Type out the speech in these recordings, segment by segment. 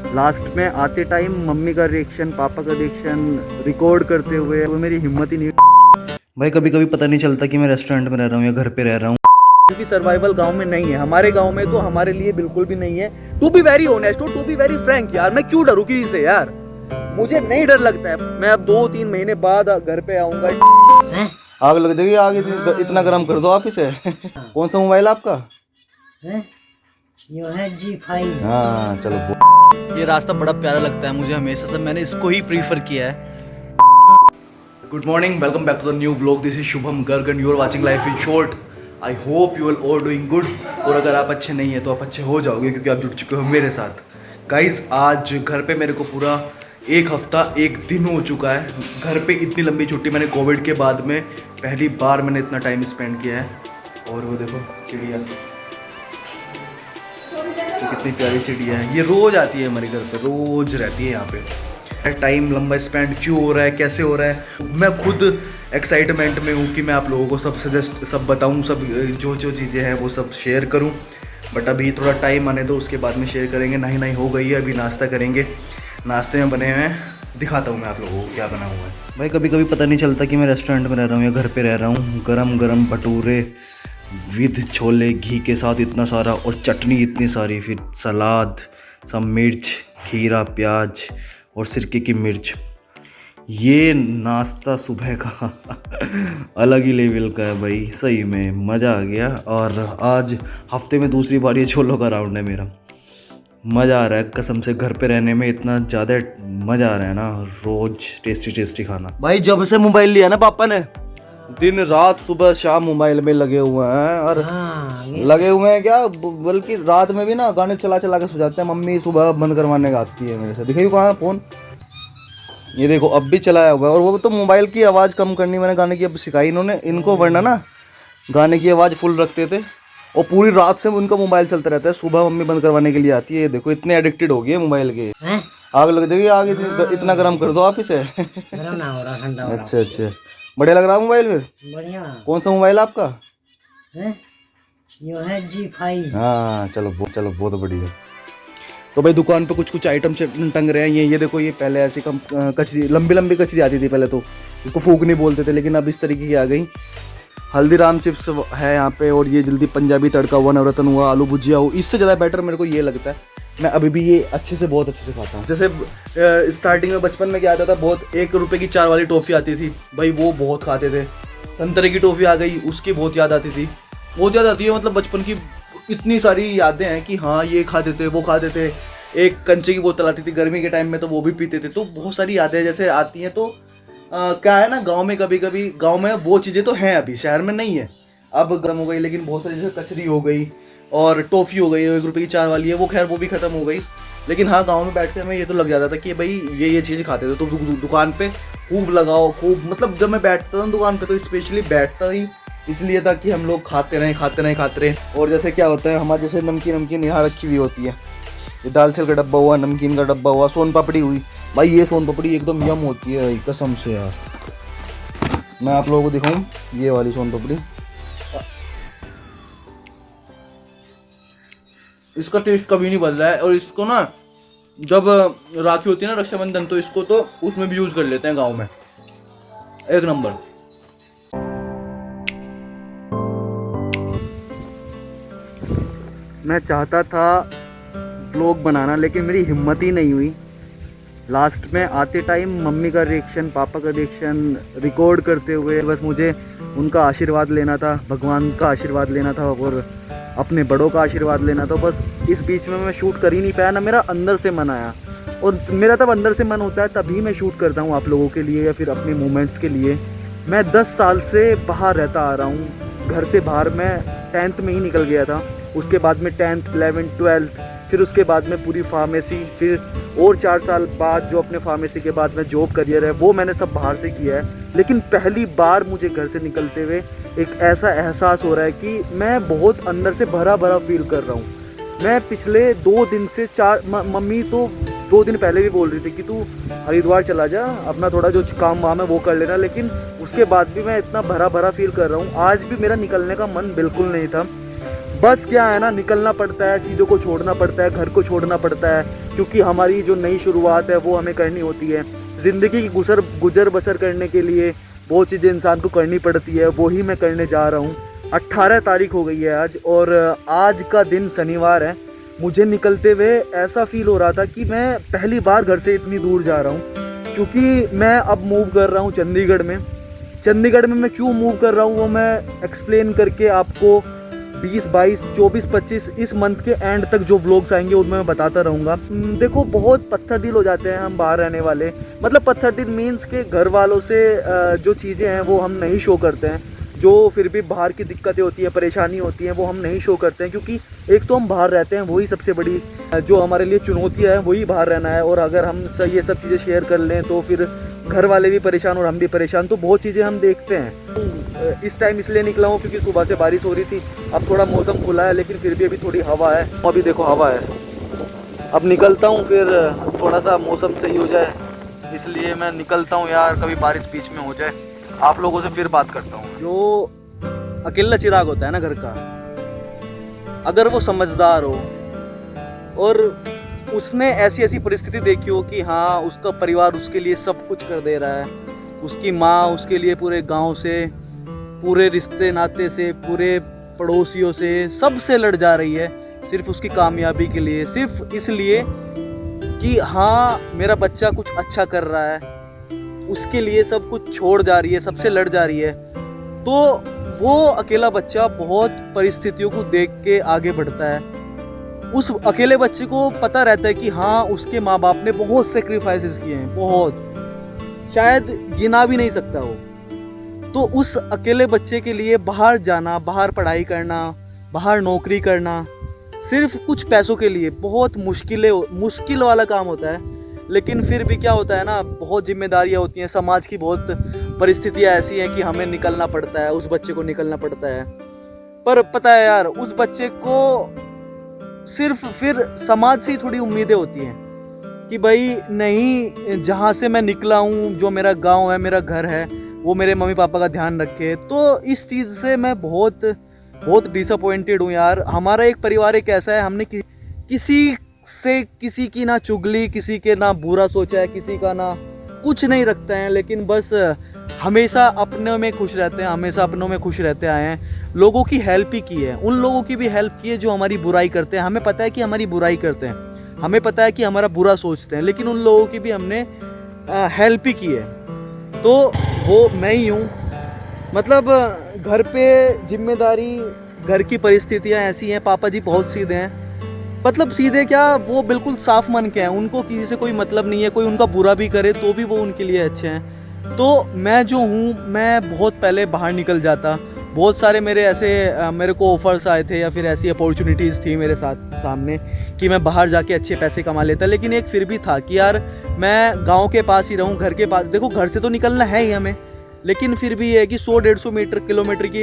Last में आते time mummy का रिएक्शन, पापा का रिएक्शन रिकॉर्ड करते हुए वो मेरी हिम्मत ही नहीं। भाई कभी कभी पता नहीं चलता कि मैं रेस्टोरेंट में रह रहा हूँ या घर पे रह रहा हूँ, क्योंकि सर्वाइवल गांव में नहीं है। हमारे गांव में तो हमारे लिए बिल्कुल भी नहीं है। To be very honest, to be very frank यार, मैं क्यों डरूं किसी से यार, मुझे नहीं डर लगता है। मैं अब 2-3 महीने बाद घर पे आऊंगा। आग लग जाएगी, आग इतना गर्म कर दो आप इसे। कौन सा मोबाइल आपका है? ये है G5। हाँ चलो। ये रास्ता बड़ा प्यारा लगता है मुझे हमेशा से, मैंने इसको ही प्रीफर किया है। Good morning, welcome back to the new vlog. This is Shubham Garg and you are watching life in short. I hope you are all doing good. और अगर आप अच्छे नहीं है तो आप अच्छे हो जाओगे, क्योंकि आप जुड़ चुके हो मेरे साथ। गाइज आज घर पे मेरे को पूरा 1 हफ्ता 1 दिन हो चुका है। घर पे इतनी लंबी छुट्टी मैंने कोविड के बाद में पहली बार मैंने इतना टाइम स्पेंड किया है। और वो देखो चिड़िया, तो कितनी प्यारी चिड़िया है। ये रोज आती है हमारे घर पे, रोज रहती है यहाँ पे। टाइम लंबा स्पेंड क्यों हो रहा है, कैसे हो रहा है, मैं खुद एक्साइटमेंट में हूँ कि मैं आप लोगों को सब सजेस्ट सब बताऊँ, सब जो जो चीज़ें हैं वो सब शेयर करूँ। बट अभी थोड़ा टाइम आने दो, उसके बाद में शेयर करेंगे। नहीं हो गई है, अभी नाश्ता करेंगे। नाश्ते में बने हुए हैं, दिखाता हूँ मैं आप लोगों को क्या बना हुआ है। भाई कभी कभी पता नहीं चलता कि मैं रेस्टोरेंट में रह रहा हूँ या घर पे रह रहा हूँ। गरम गरम भटूरे विद छोले घी के साथ इतना सारा, और चटनी इतनी सारी, फिर सलाद, सब मिर्च, खीरा, प्याज और सिरके की मिर्च। ये नाश्ता सुबह का अलग ही लेवल का है भाई, सही में मज़ा आ गया। और आज हफ्ते में दूसरी बार ये छोलों का राउंड है मेरा। मज़ा आ रहा है कसम से, घर पे रहने में इतना ज़्यादा मज़ा आ रहा है ना, रोज़ टेस्टी टेस्टी खाना। भाई जब से मोबाइल लिया ना पापा ने, दिन रात सुबह शाम मोबाइल में लगे हुए हैं। और लगे हुए हैं क्या, बल्कि रात में भी ना गाने चला चला के सो जाते हैं। मम्मी सुबह बंद करवाने का आती है मेरे से, दिखाइए कहाँ फ़ोन, ये देखो अब भी चलाया हुआ है। और वो तो मोबाइल की आवाज़ कम करनी मैंने गाने की अब सिखाई इन्होंने इनको, वरना ना गाने की आवाज़ फुल रखते थे और पूरी रात से उनका मोबाइल चलता रहता है। सुबह मम्मी बंद करवाने के लिए आती है। ये देखो इतने एडिक्टेड हो गए मोबाइल के। आग लग जाएगी, आग इतना गर्म कर दो आप इसे। गरम ना हो रहा, ठंडा हो रहा। अच्छा अच्छा, बढ़िया लग रहा है मोबाइल फिर। बढ़िया। कौन सा मोबाइल आपका है? ये है G5। हाँ चलो बहुत बढ़िया। तो भाई दुकान पे कुछ आइटम टंग रहे हैं। ये देखो, ये पहले ऐसी कम कचरी, लंबी लंबी कचरी आती थी पहले, तो इसको फूक नहीं बोलते थे, लेकिन अब इस तरीके की आ गई। हल्दीराम चिप्स है यहाँ पे, और ये जल्दी पंजाबी तड़का हुआ, नवरत्न हुआ, आलू भुजिया हो। इससे ज़्यादा बेटर मेरे को ये लगता है। मैं अभी भी ये बहुत अच्छे से खाता हूँ। जैसे स्टार्टिंग में बचपन में क्या आता था, बहुत 1 रुपये की 4 वाली टॉफ़ी आती थी भाई, वो बहुत खाते थे। संतरे की टॉफ़ी आ गई, उसकी बहुत याद आती थी। बहुत याद आती है, मतलब बचपन की इतनी सारी यादें हैं कि हाँ ये खाते थे, वो खाते थे। एक कंचे की बोतल आती थी गर्मी के टाइम में, तो वो भी पीते थे। तो बहुत सारी यादें जैसे आती हैं। तो क्या है ना, गांव में कभी कभी गांव में वो चीज़ें तो हैं, अभी शहर में नहीं है। अब गर्म हो गई, लेकिन बहुत सारी जैसे कचरी हो गई और टॉफ़ी हो गई 1 रुपये की 4 वाली है, वो खैर वो भी ख़त्म हो गई। लेकिन हाँ, गांव में बैठते हमें ये तो लग जाता था कि भाई ये चीज़ खाते थे। तो दुकान पे खूब लगाओ, खूब, मतलब जब मैं बैठता था दुकान पे तो स्पेशली बैठता ही इसलिए था कि हम लोग खाते रहें। और जैसे क्या होता है, हमारे जैसे नमकीन यहाँ रखी हुई होती है, ये दाल चल का डब्बा हुआ, नमकीन का डब्बा हुआ, सोन पापड़ी हुई। भाई ये सोन पापड़ी एकदम यम होती है भाई, कसम से यार। मैं आप लोगों को दिखाऊं ये वाली सोन पापड़ी, इसका टेस्ट कभी नहीं बदला है। और इसको ना जब राखी होती है ना, रक्षाबंधन, तो इसको तो उसमें भी यूज कर लेते हैं गांव में, एक नंबर। मैं चाहता था व्लॉग बनाना, लेकिन मेरी हिम्मत ही नहीं हुई। लास्ट में आते टाइम मम्मी का रिएक्शन, पापा का रिएक्शन रिकॉर्ड करते हुए बस मुझे उनका आशीर्वाद लेना था, भगवान का आशीर्वाद लेना था और अपने बड़ों का आशीर्वाद लेना था। बस इस बीच में मैं शूट कर ही नहीं पाया ना, मेरा अंदर से मन आया। और मेरा तब अंदर से मन होता है तभी मैं शूट करता हूँ आप लोगों के लिए या फिर अपने मोमेंट्स के लिए। मैं 10 साल से बाहर रहता आ रहा हूँ, घर से बाहर। मैं 10th में ही निकल गया था, उसके बाद में 10th, 11th, 12th, फिर उसके बाद में पूरी फार्मेसी, फिर और 4 साल बाद जो अपने फार्मेसी के बाद में जॉब करियर है वो मैंने सब बाहर से किया है। लेकिन पहली बार मुझे घर से निकलते हुए एक ऐसा एहसास हो रहा है कि मैं बहुत अंदर से भरा फील कर रहा हूँ। मैं पिछले 2 दिन से मम्मी तो 2 दिन पहले भी बोल रही थी कि तू हरिद्वार चला जा, अपना थोड़ा जो काम वाम है वो कर लेना, लेकिन उसके बाद भी मैं इतना भरा फील कर रहा हूँ। आज भी मेरा निकलने का मन बिल्कुल नहीं था। बस क्या है ना, निकलना पड़ता है, चीज़ों को छोड़ना पड़ता है, घर को छोड़ना पड़ता है, क्योंकि हमारी जो नई शुरुआत है वो हमें करनी होती है। ज़िंदगी की गुजर बसर करने के लिए बहुत चीज़ें इंसान को करनी पड़ती है, वो ही मैं करने जा रहा हूँ। 18 तारीख हो गई है आज, और आज का दिन शनिवार है। मुझे निकलते हुए ऐसा फील हो रहा था कि मैं पहली बार घर से इतनी दूर जा रहा हूँ, क्योंकि मैं अब मूव कर रहा हूँ चंडीगढ़ में। चंडीगढ़ में मैं क्यों मूव कर रहा हूँ वो मैं एक्सप्लेन करके आपको 20, 22, 24, 25 इस मंथ के एंड तक जो व्लॉग्स आएंगे उनमें मैं बताता रहूँगा। देखो, बहुत पत्थर दिल हो जाते हैं हम बाहर रहने वाले। मतलब पत्थर दिल मीन्स के घर वालों से जो चीज़ें हैं वो हम नहीं शो करते हैं, जो फिर भी बाहर की दिक्कतें होती हैं, परेशानी होती हैं, वो हम नहीं शो करते हैं, क्योंकि एक तो हम बाहर रहते हैं, वही सबसे बड़ी जो हमारे लिए चुनौतियाँ हैं वही बाहर रहना है। और अगर हम ये सब चीज़ें शेयर कर लें तो फिर घर वाले भी परेशान और हम भी परेशान, तो बहुत चीज़ें हम देखते हैं। इस टाइम इसलिए निकला हूँ क्योंकि सुबह से बारिश हो रही थी, अब थोड़ा मौसम खुला है, लेकिन फिर भी अभी थोड़ी हवा है। अभी देखो हवा है, अब निकलता हूँ, फिर थोड़ा सा मौसम सही हो जाए, इसलिए मैं निकलता हूँ यार, कभी बारिश बीच में हो जाए। आप लोगों से फिर बात करता हूँ। जो अकेला चिराग होता है ना घर का, अगर वो समझदार हो और उसने ऐसी ऐसी परिस्थिति देखी हो कि हाँ उसका परिवार उसके लिए सब कुछ कर दे रहा है, उसकी माँ उसके लिए पूरे गांव से, पूरे रिश्ते नाते से, पूरे पड़ोसियों से, सबसे लड़ जा रही है सिर्फ उसकी कामयाबी के लिए, सिर्फ इसलिए कि हाँ मेरा बच्चा कुछ अच्छा कर रहा है, उसके लिए सब कुछ छोड़ जा रही है, सबसे लड़ जा रही है, तो वो अकेला बच्चा बहुत परिस्थितियों को देख के आगे बढ़ता है। उस अकेले बच्चे को पता रहता है कि हाँ उसके माँ बाप ने बहुत सेक्रीफाइसेस किए हैं, बहुत, शायद गिना भी नहीं सकता वो। तो उस अकेले बच्चे के लिए बाहर जाना, बाहर पढ़ाई करना, बाहर नौकरी करना, सिर्फ कुछ पैसों के लिए बहुत मुश्किल वाला काम होता है। लेकिन फिर भी क्या होता है ना, बहुत जिम्मेदारियाँ होती हैं, समाज की बहुत परिस्थितियाँ ऐसी हैं कि हमें निकलना पड़ता है, उस बच्चे को निकलना पड़ता है। पर पता है यार, उस बच्चे को सिर्फ फिर समाज से ही थोड़ी उम्मीदें होती हैं कि भाई नहीं, जहाँ से मैं निकला हूँ, जो मेरा गांव है, मेरा घर है, वो मेरे मम्मी पापा का ध्यान रखे। तो इस चीज़ से मैं बहुत डिसअपॉइंटेड हूँ यार। हमारा एक परिवार एक ऐसा है, हमने किसी की ना चुगली, किसी के ना बुरा सोचा है, किसी का ना कुछ नहीं रखते हैं, लेकिन बस हमेशा अपनों में खुश रहते हैं, हमेशा अपनों में खुश रहते आए हैं। लोगों की हेल्प ही की है, उन लोगों की भी हेल्प की है जो हमारी बुराई करते हैं। हमें पता है कि हमारी बुराई करते हैं, हमें पता है कि हमारा बुरा सोचते हैं, लेकिन उन लोगों की भी हमने हेल्प ही की है। तो वो मैं ही हूँ। मतलब घर पे जिम्मेदारी, घर की परिस्थितियाँ ऐसी हैं, पापा जी बहुत सीधे हैं। मतलब सीधे क्या, वो बिल्कुल साफ मन के हैं, उनको किसी से कोई मतलब नहीं है, कोई उनका बुरा भी करे तो भी वो उनके लिए अच्छे हैं। तो मैं जो हूँ, मैं बहुत पहले बाहर निकल जाता। बहुत सारे मेरे को ऑफर्स आए थे या फिर ऐसी अपॉर्चुनिटीज़ थी मेरे सामने कि मैं बाहर जाके अच्छे पैसे कमा लेता, लेकिन एक फिर भी था कि यार मैं गांव के पास ही रहूं, घर के पास। देखो घर से तो निकलना है ही हमें, लेकिन फिर भी ये है कि 100-150 किलोमीटर के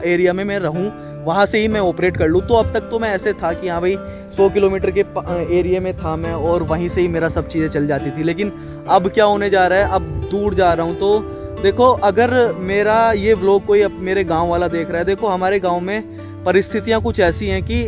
एरिया में मैं रहूं, वहाँ से ही मैं ऑपरेट कर लूँ। तो अब तक तो मैं ऐसे था कि हाँ भाई 100 किलोमीटर के एरिया में था मैं, और वहीं से ही मेरा सब चीज़ें चल जाती थी। लेकिन अब क्या होने जा रहा है, अब दूर जा रहा हूँ। तो देखो, अगर मेरा ये व्लॉग कोई अब मेरे गांव वाला देख रहा है, देखो हमारे गांव में परिस्थितियां कुछ ऐसी हैं कि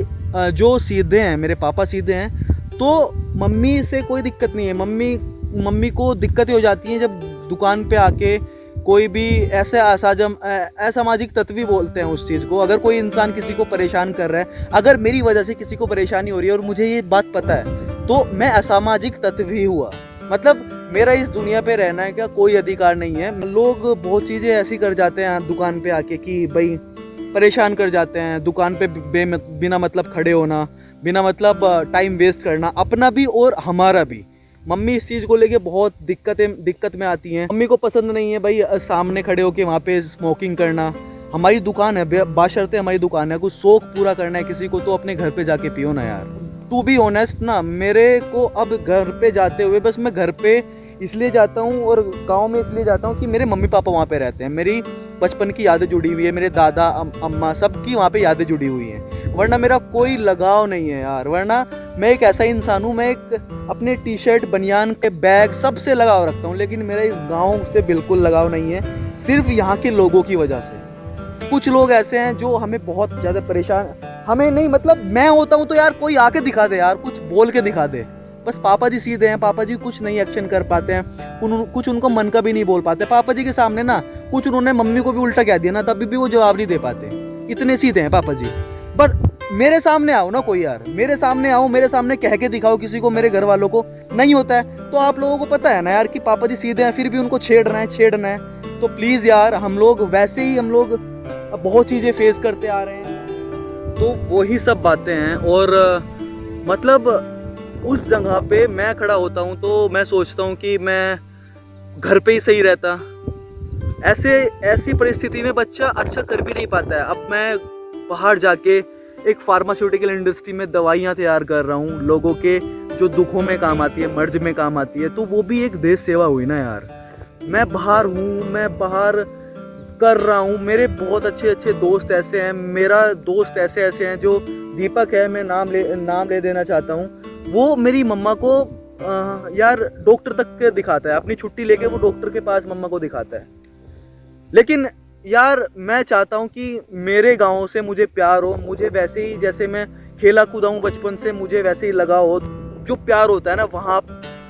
जो सीधे हैं, मेरे पापा सीधे हैं, तो मम्मी से कोई दिक्कत नहीं है। मम्मी को दिक्कतें हो जाती हैं जब दुकान पे आके कोई भी ऐसे असामाजिक तत्व भी बोलते हैं उस चीज़ को। अगर कोई इंसान किसी को परेशान कर रहा है, अगर मेरी वजह से किसी को परेशानी हो रही है और मुझे ये बात पता है, तो मैं असामाजिक तत्व ही हुआ। मतलब मेरा इस दुनिया पे रहना है क्या कोई अधिकार नहीं है। लोग बहुत चीज़ें ऐसी कर जाते हैं दुकान पे आके कि भाई परेशान कर जाते हैं। दुकान पे बिना मतलब खड़े होना, बिना मतलब टाइम वेस्ट करना, अपना भी और हमारा भी। मम्मी इस चीज़ को लेके बहुत दिक्कत में आती हैं। मम्मी को पसंद नहीं है भाई सामने खड़े होके वहाँ पे स्मोकिंग करना। हमारी दुकान है, बाशर्ते हमारी दुकान है, कुछ शौक पूरा करना है किसी को तो अपने घर पे जाके पियो ना यार। टू बी ऑनेस्ट ना, मेरे को अब घर पे जाते हुए बस मैं घर पे इसलिए जाता हूँ और गांव में इसलिए जाता हूँ कि मेरे मम्मी पापा वहाँ पे रहते हैं, मेरी बचपन की यादें जुड़ी हुई है, मेरे दादा अम्मा सबकी वहाँ पे यादें जुड़ी हुई हैं। वरना मेरा कोई लगाव नहीं है यार। वरना मैं एक ऐसा इंसान हूँ, मैं एक अपने टी शर्ट, बनियान के बैग सबसे लगाव रखता हूँ, लेकिन मेरा इस गाँव से बिल्कुल लगाव नहीं है, सिर्फ यहाँ के लोगों की वजह से। कुछ लोग ऐसे हैं जो हमें बहुत ज़्यादा परेशान, हमें नहीं, मतलब मैं होता हूँ तो यार कोई आके दिखा दे यार, कुछ बोल के दिखा दे। बस पापा जी सीधे हैं, पापा जी कुछ नहीं एक्शन कर पाते हैं, कुछ उनको मन का भी नहीं बोल पाते। पापा जी के सामने ना कुछ उन्होंने मम्मी को भी उल्टा कह दिया ना, तभी भी वो जवाब नहीं दे पाते, इतने सीधे हैं पापा जी। बस मेरे सामने आओ ना कोई यार, मेरे सामने आओ, मेरे सामने कह के दिखाओ किसी को, मेरे घर वालों को। नहीं होता है तो आप लोगों को पता है ना यार कि पापा जी सीधे हैं, फिर भी उनको छेड़ना है। तो प्लीज़ यार, हम लोग वैसे ही बहुत चीज़ें फेस करते आ रहे हैं, तो वही सब बातें हैं। और मतलब उस जगह पे मैं खड़ा होता हूँ तो मैं सोचता हूँ कि मैं घर पे ही सही रहता। ऐसी परिस्थिति में बच्चा अच्छा कर भी नहीं पाता है। अब मैं बाहर जाके एक फार्मास्यूटिकल इंडस्ट्री में दवाइयाँ तैयार कर रहा हूँ, लोगों के जो दुखों में काम आती है, मर्ज में काम आती है, तो वो भी एक देश सेवा हुई ना यार। मैं बाहर हूँ, मैं बाहर कर रहा हूँ, मेरे बहुत अच्छे दोस्त ऐसे हैं, मेरा दोस्त ऐसे हैं, जो दीपक है, मैं नाम ले देना चाहता हूँ। वो मेरी मम्मा को यार डॉक्टर तक दिखाता है, अपनी छुट्टी लेके वो डॉक्टर के पास मम्मा को दिखाता है। लेकिन यार मैं चाहता हूँ कि मेरे गाँव से मुझे प्यार हो, मुझे वैसे ही जैसे मैं खेला कूदा हूँ बचपन से, मुझे वैसे ही लगा हो। जो प्यार होता है ना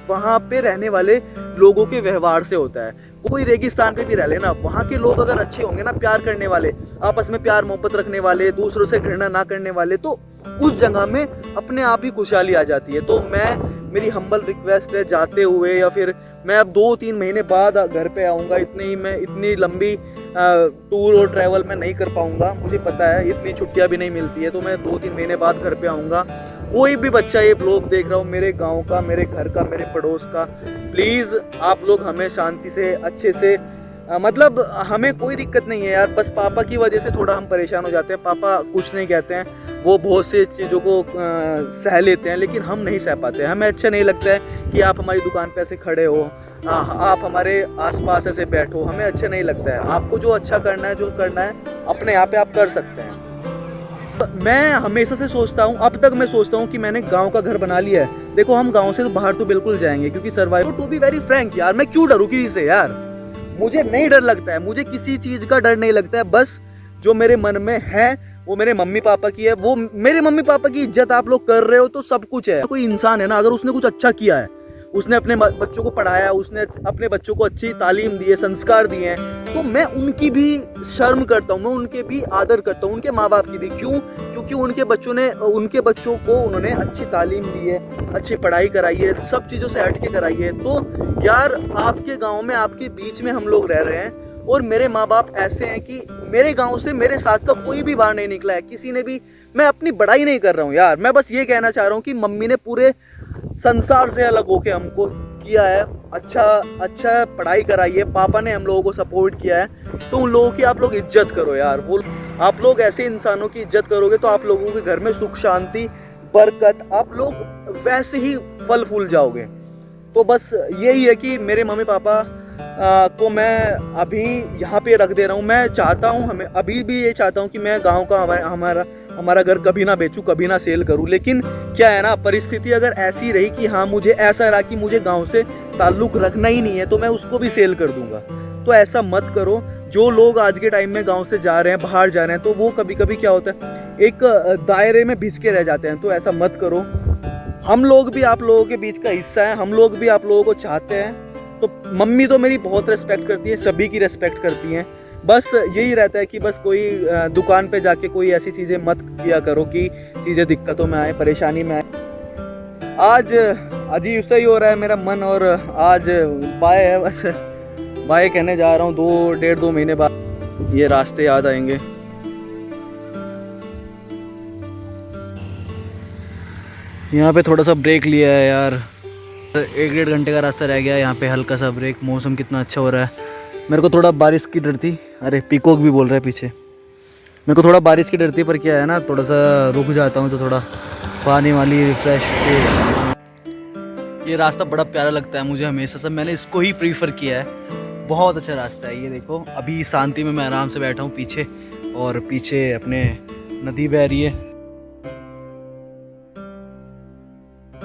वहाँ पे रहने वाले लोगों के व्यवहार से होता है। कोई रेगिस्तान पे भी रह लेना, वहाँ के लोग अगर अच्छे होंगे ना, प्यार करने वाले, आपस में प्यार मोहब्बत रखने वाले, दूसरों से घृणा ना करने वाले, तो उस जगह में अपने आप ही खुशहाली आ जाती है। तो मेरी हम्बल रिक्वेस्ट है, जाते हुए या फिर मैं अब 2-3 महीने बाद घर पे आऊँगा। इतनी लंबी टूर और ट्रैवल मैं नहीं कर पाऊँगा, मुझे पता है, इतनी छुट्टियाँ भी नहीं मिलती है। तो मैं 2-3 महीने बाद घर पे आऊँगा। कोई भी बच्चा ये ब्लॉग देख रहा हो, मेरे गांव का, मेरे घर का, मेरे पड़ोस का, प्लीज़ आप लोग हमें शांति से, अच्छे से, मतलब हमें कोई दिक्कत नहीं है यार, बस पापा की वजह से थोड़ा हम परेशान हो जाते हैं। पापा कुछ नहीं कहते हैं, वो बहुत से चीज़ों को सह लेते हैं, लेकिन हम नहीं सह पाते। हमें अच्छा नहीं लगता है कि आप हमारी दुकान पे ऐसे खड़े हो, आप हमारे आसपास ऐसे बैठो, हमें अच्छा नहीं लगता है। आपको जो अच्छा करना है, जो करना है अपने यहाँ पे आप कर सकते हैं। मैं हमेशा से सोचता हूँ, अब तक मैं सोचता हूँ कि मैंने गांव का घर बना लिया है। देखो हम गांव से तो बाहर तो बिल्कुल जाएंगे, क्योंकि survive, to be very frank यार, मैं क्यों डरूँ किसी से यार? मुझे नहीं डर लगता है, मुझे किसी चीज़ का डर नहीं लगता है। बस जो मेरे मन में है वो मेरे मम्मी पापा की है, वो मेरे मम्मी पापा की इज्जत आप लोग कर रहे हो तो सब कुछ है। कोई इंसान है ना, अगर उसने कुछ अच्छा किया है, उसने अपने बच्चों को पढ़ाया, उसने अपने बच्चों को अच्छी तालीम दी है, संस्कार दिए हैं, तो मैं उनकी भी शर्म करता हूँ, मैं उनके भी आदर करता हूँ, उनके माँ बाप की भी। क्यों? क्योंकि उनके बच्चों को उन्होंने अच्छी तालीम दी है, अच्छी पढ़ाई कराई है, सब चीज़ों से हट के कराई है। तो यार आपके गाँव में, आपके बीच में हम लोग रह रहे हैं, और मेरे माँ बाप ऐसे हैं कि मेरे गाँव से मेरे साथ का कोई भी बाहर नहीं निकला है, किसी ने भी। मैं अपनी बड़ाई नहीं कर रहा हूँ यार, मैं बस ये कहना चाह रहा हूँ कि मम्मी ने पूरे संसार से अलग होके हमको किया है, अच्छा पढ़ाई कराई है, पापा ने हम लोगों को सपोर्ट किया है, तो उन लोगों की आप लोग इज्जत करो यार। वो आप लोग ऐसे इंसानों की इज्जत करोगे तो आप लोगों के घर में सुख शांति बरकत, आप लोग वैसे ही फल फूल जाओगे। तो बस यही है कि मेरे मम्मी पापा को मैं अभी यहाँ पे रख दे रहा हूँ। मैं चाहता हूँ, हमें अभी भी ये चाहता हूँ कि मैं गाँव का हमारा घर कभी ना बेचूं, कभी ना सेल करूं। लेकिन क्या है ना, परिस्थिति अगर ऐसी रही कि हाँ मुझे ऐसा रहा कि मुझे गांव से ताल्लुक़ रखना ही नहीं है, तो मैं उसको भी सेल कर दूंगा। तो ऐसा मत करो। जो लोग आज के टाइम में गांव से जा रहे हैं, बाहर जा रहे हैं, तो वो कभी कभी क्या होता है, एक दायरे में भिज के रह जाते हैं। तो ऐसा मत करो। हम लोग भी आप लोगों के बीच का हिस्सा है, हम लोग भी आप लोगों को चाहते हैं। तो मम्मी तो मेरी बहुत रिस्पेक्ट करती है, सभी की रिस्पेक्ट करती हैं। बस यही रहता है कि बस कोई दुकान पे जाके कोई ऐसी चीज़ें मत किया करो कि चीज़ें दिक्कतों में आए, परेशानी में आए। आज अजीब सा ही हो रहा है मेरा मन, और आज बाय है, बस बाय कहने जा रहा हूँ। 1.5-2 महीने बाद ये रास्ते याद आएंगे। यहाँ पे थोड़ा सा ब्रेक लिया है यार, 1-1.5 घंटे का रास्ता रह गया है। यहाँ पे हल्का सा ब्रेक, मौसम कितना अच्छा हो रहा है। मेरे को थोड़ा बारिश की डर थी, अरे पीकॉक भी बोल रहा है पीछे। मेरे को थोड़ा बारिश की डर थी, पर क्या है ना, थोड़ा सा रुक जाता हूँ तो थोड़ा पानी वाली रिफ्रेश। ये रास्ता बड़ा प्यारा लगता है मुझे हमेशा से, मैंने इसको ही प्रीफर किया है। बहुत अच्छा रास्ता है ये। देखो अभी शांति में मैं आराम से बैठा हूँ पीछे, और पीछे अपने नदी बह रही है।